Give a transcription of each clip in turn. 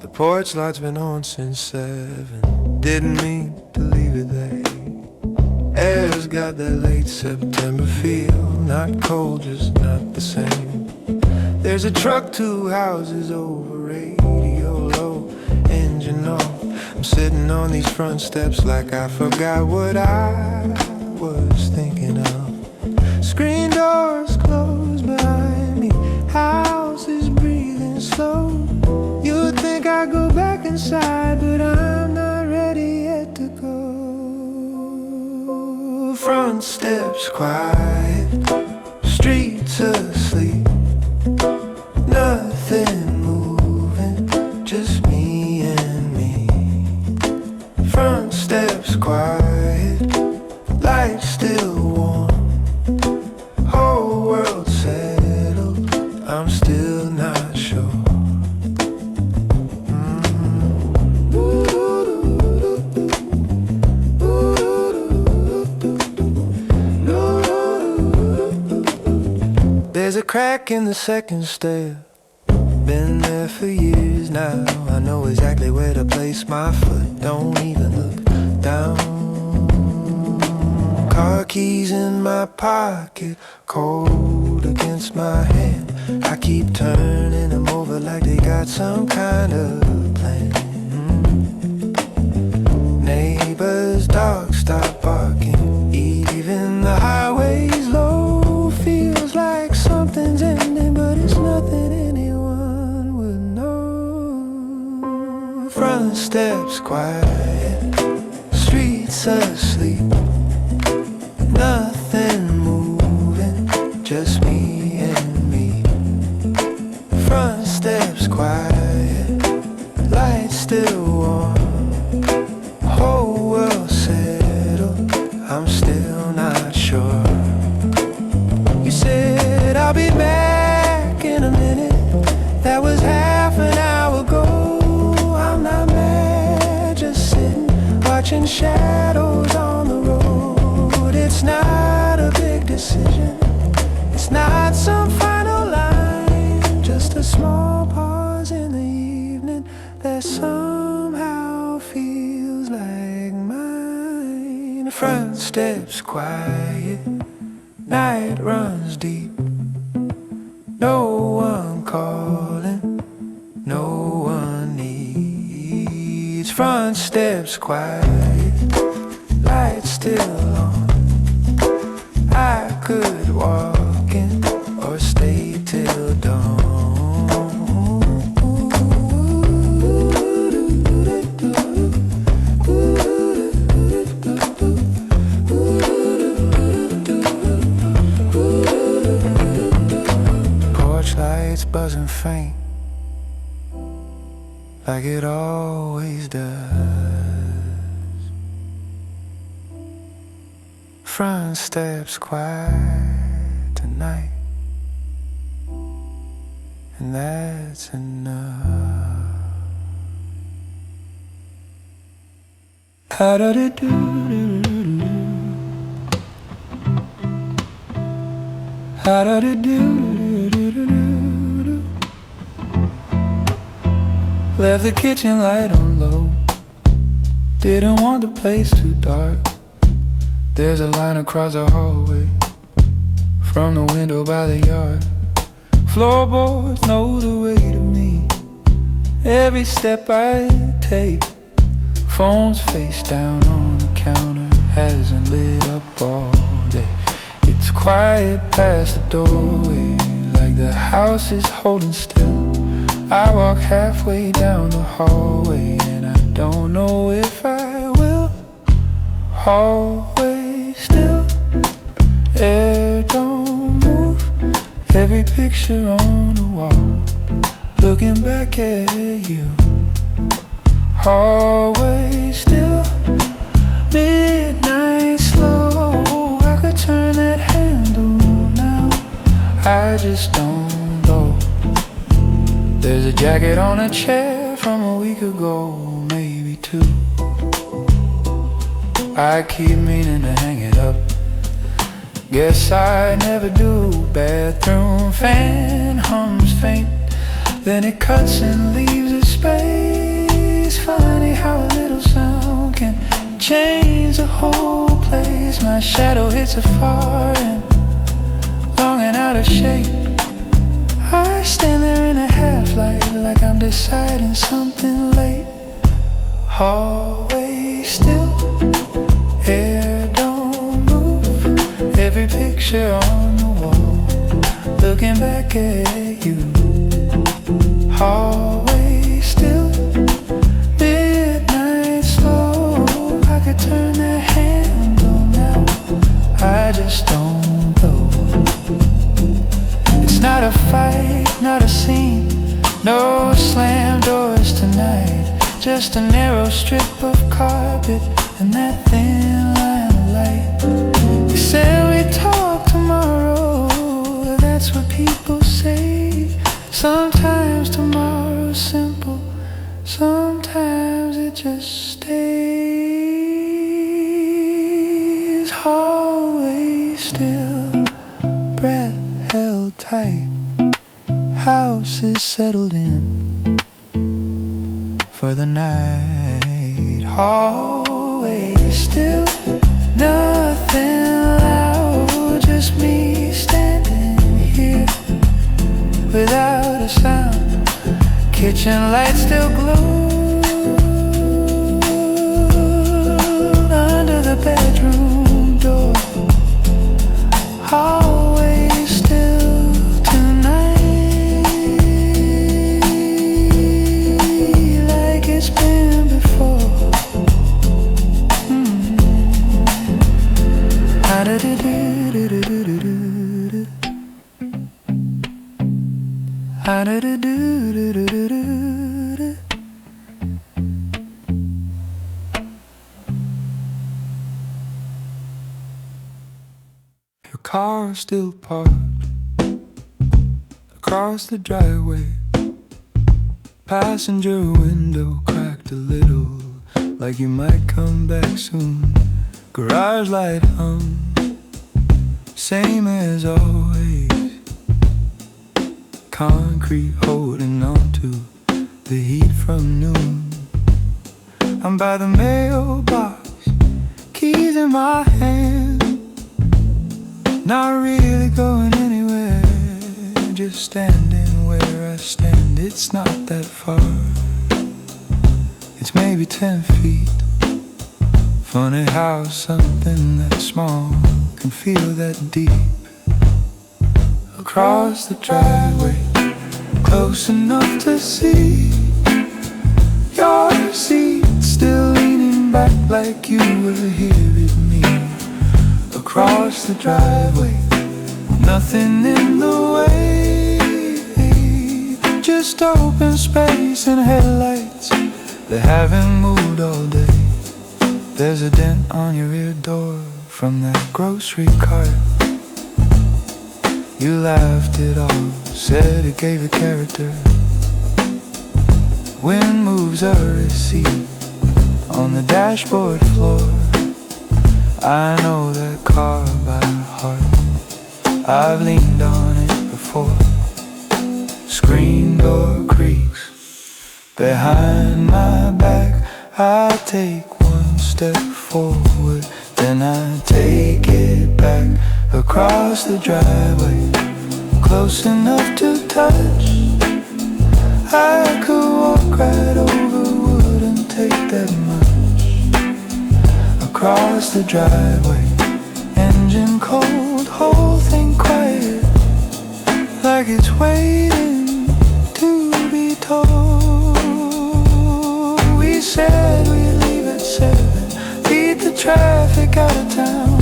The porch light's been on since 7. Didn't mean to leave it there. Air's got that late September feel. Not cold, just not the same. There's a truck, 2 houses over, radio low, engine off. I'm sitting on these front steps like I forgot what I was thinking of. Screen doors closed behind me, house is breathing slow. You'd think I'd go back inside, but I'm not ready yet to go. Front steps quiet, streets asleep, nothing moving, just me and me. Front steps quiet, lights still warm, whole world settled, I'm still not sure. There's a crack in the second stair, been there for years now. I know exactly where to place my foot, don't even look down. Car keys in my pocket, cold against my hand. I keep turning them over like they got some kind of plan. Neighbors' dogs stop barking, even the highway's low. Feels like something's ending, but it's nothing anyone would know. Front steps quiet, streets asleep, nothing moving, just me and me. Front steps quiet, lights still warm, whole world settled, I'm still not sure. You said I'll be back in a minute, that was half an hour ago. I'm not mad, just sitting, watching shadows on the road. It's not a big decision, it's not some final line, just a small pause in the evening that somehow feels like mine. Front steps quiet, night runs deep, no one calling, no one needs. Front steps quiet, lights still on, I could walk in or stay till dawn. Porch lights buzzing faint, like it always does. Front steps quiet tonight, and that's enough. Ha-da-da-doo-doo-doo-doo. Ha-da-da-doo-doo-doo-doo-doo. Left the kitchen light on low, didn't want the place too dark. There's a line across the hallway from the window by the yard. Floorboards know the way to me, every step I take. Phone's face down on the counter, hasn't lit up all day. It's quiet past the doorway, like the house is holding still. I walk halfway down the hallway, and I don't know if I will. Hallway still, air don't move. Every picture on the wall, looking back at you. Hallway still, midnight slow. I could turn that handle now? I just don't know. There's a jacket on a chair from a week ago, maybe two. I keep meaning to hang it up. Guess I never do. Bathroom fan hums faint, then it cuts and leaves a space. Funny how a little sound can change the whole place. My shadow hits a far end, long and out of shape. I stand there in a half light, like I'm deciding something late. Hallway still, air don't move. Every picture on the wall, looking back at you. Hallway still, midnight slow. I could turn that handle now, I just don't know. It's not a fight, not a scene, no slam doors tonight. Just a narrow strip of carpet and that thin line of light. You said we'd talk tomorrow, that's what people say. Sometimes tomorrow's simple, sometimes it just stays. Hallway still, breath held tight. House is settled in for the night. Hallway still, nothing loud, just me standing here without a sound. Kitchen lights still glued under the bedroom door. Hallway still tonight, like it's been before. Your car still parked across the driveway. Passenger window cracked a little, like you might come back soon. Garage light hum, same as always. Concrete holding on to the heat from noon. I'm by the mailbox, keys in my hand. Not really going anywhere, just standing where I stand. It's not that far, it's maybe 10 feet. Funny how something that small can feel that deep. Across the driveway, close enough to see your seat, still leaning back like you were here with me. Across the driveway, nothing in the way, just open space and headlights that haven't moved all day. There's a dent on your rear door from that grocery cart. You laughed it off, said it gave it character. Wind moves a receipt on the dashboard floor. I know that car by heart, I've leaned on it before. Screen door creaks behind my back. I take one step forward, then I take it back. Across the driveway, close enough to touch. I could walk right over, wouldn't take that much. Across the driveway, engine cold, whole thing quiet, like it's waiting to be told. We said we'd leave at 7, beat the traffic out of town.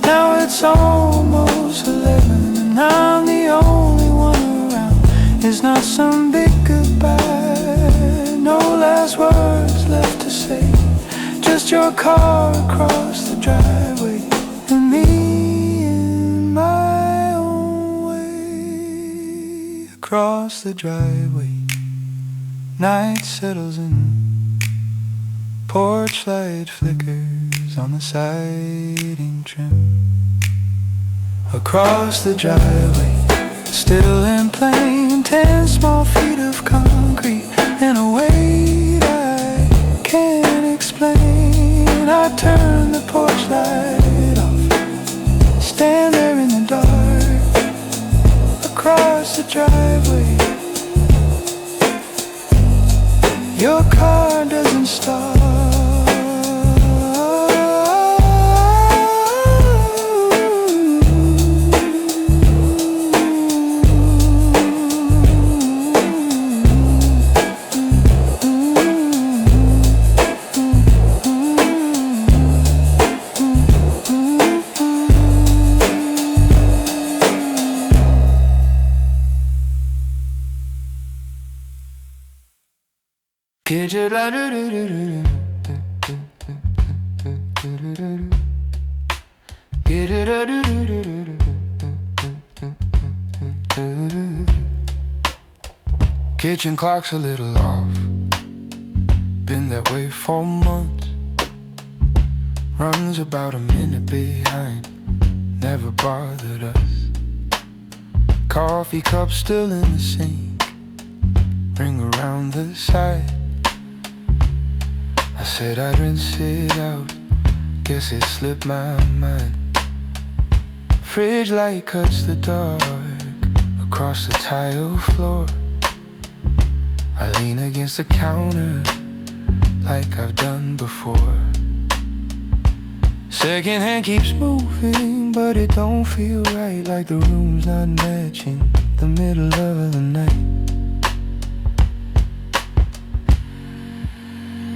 Now it's almost 11 and I'm the only one around. It's not some big goodbye, no last words left to say, just your car across the driveway and me. across the driveway. Night settles in, porch light flickers on the siding trim. Across the driveway, still and plain, 10 small feet of concrete in a way I can't explain. I turn the porch light off, stand there in the dark, across the driveway. Your car doesn't start. Kitchen clock's a little off, been that way for months. Runs about a minute behind, never bothered us. Coffee cup still in the sink, ring around the side. I said I'd rinse it out, guess it slipped my mind. Fridge light cuts the dark across the tile floor. I lean against the counter like I've done before. Second hand keeps moving, but it don't feel right, like the room's not matching the middle of the night.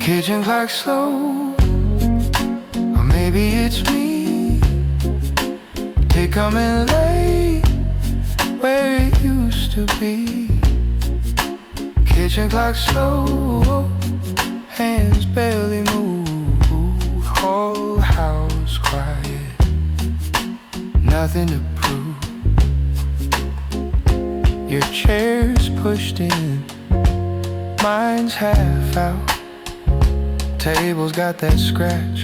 Kitchen clock slow, or maybe it's me. They coming late where it used to be. Kitchen clock slow, hands barely move. Whole house quiet, nothing to prove. Your chair's pushed in, mine's half out. Table's got that scratch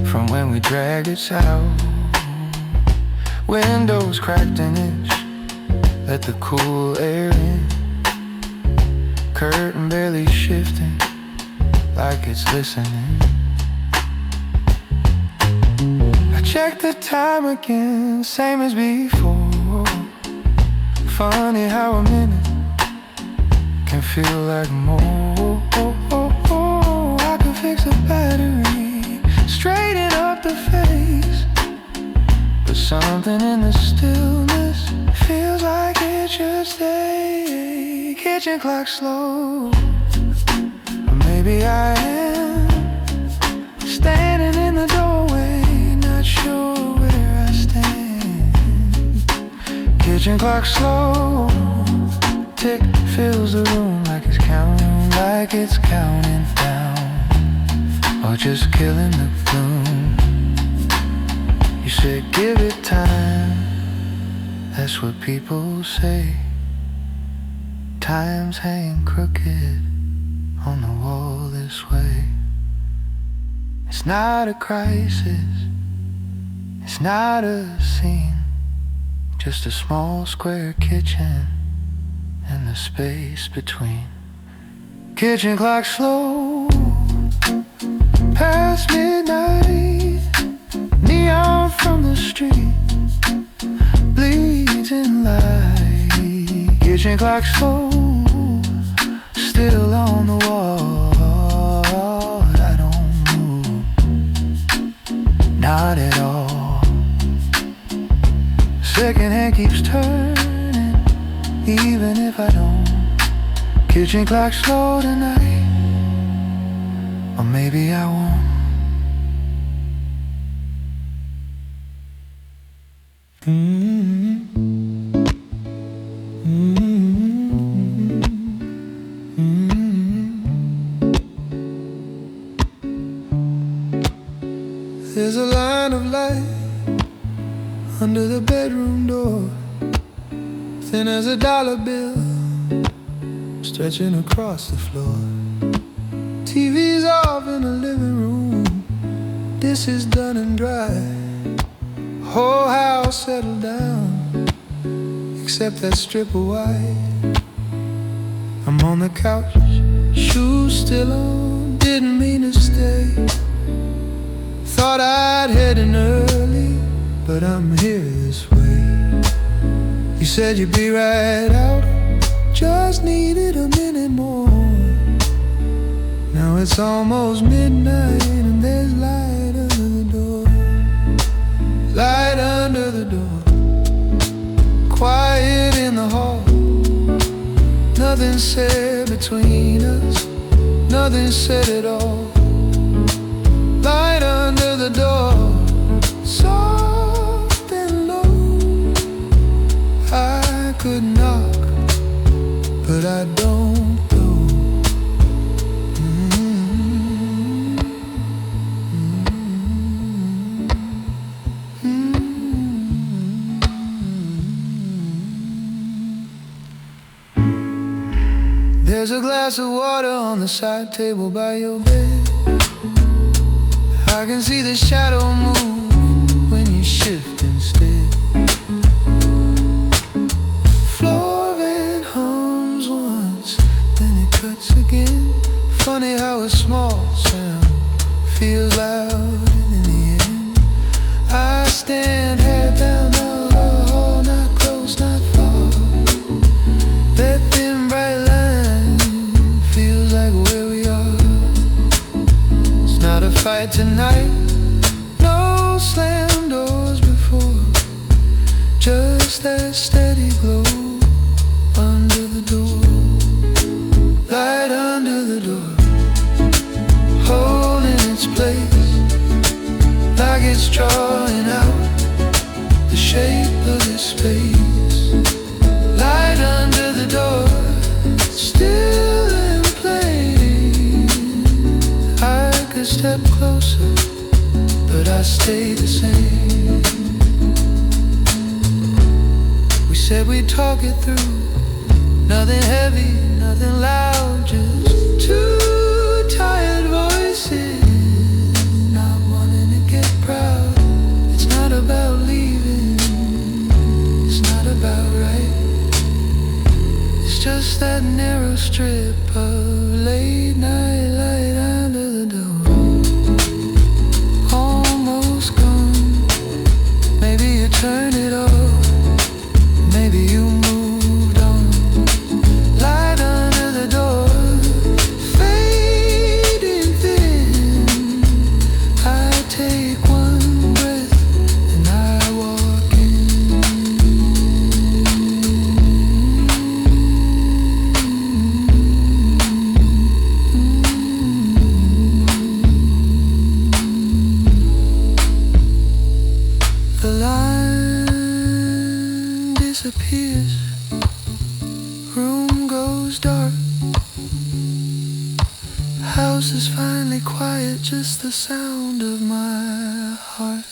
from when we dragged it out. Windows cracked an inch, let the cool air in. Curtain barely shifting, like it's listening. I checked the time again, same as before. Funny how a minute can feel like more. I can fix a battery, straighten up the face, but something in the stillness feels like it should stay. Kitchen clock slow, or maybe I am standing in the doorway, not sure where I stand. Kitchen clock slow, tick fills the room like it's counting down, or just killing the gloom. You said give it time, that's what people say. Times hang crooked on the wall this way. It's not a crisis, it's not a scene, just a small square kitchen and the space between. Kitchen clock slow, past midnight, neon from the street bleeds in light. Kitchen clock slow, still on the wall. I don't move, not at all. Second hand keeps turning, even if I don't. Kitchen clock slow tonight, or maybe I won't. There's a line of light under the bedroom door. thin as a dollar bill, stretching across the floor. TV's off in the living room, dishes done and dry. Whole house settled down, except that strip of white. I'm on the couch, shoes still on, didn't mean to stay. Thought I'd head in early, but I'm here this way. You said you'd be right out, just needed a minute more. Now it's almost midnight and there's light under the door. Light under the door. Quiet in the hall. Nothing said between us, nothing said at all. Light under the door, soft and low. I could knock, but I don't go. There's a glass of water on the side table by your bed. I can see the shadow move when you shift instead. Floor vent hums once, then it cuts again. Funny how a small sound feels loud in the end. I stand head down the hall, not close, not far. That thin bright line feels like where we are. It's not a fight tonight, no slam doors before, just that steady glow under the door. Light under the door, holding its place, like it's drawing out the shape of this space. Light under the door, still in place. I could step closer, but I stay the same. We said we'd talk it through, nothing heavy, nothing loud, just two tired voices not wanting to get proud. It's not about leaving, it's not about right. It's just that narrow strip of late night light under the door. Almost gone, maybe you turned it off, maybe you moved on. Light under the door, fading thin. I take one breath and I walk in. The line disappears, room goes dark. The house is finally quiet, just the sound of my heart.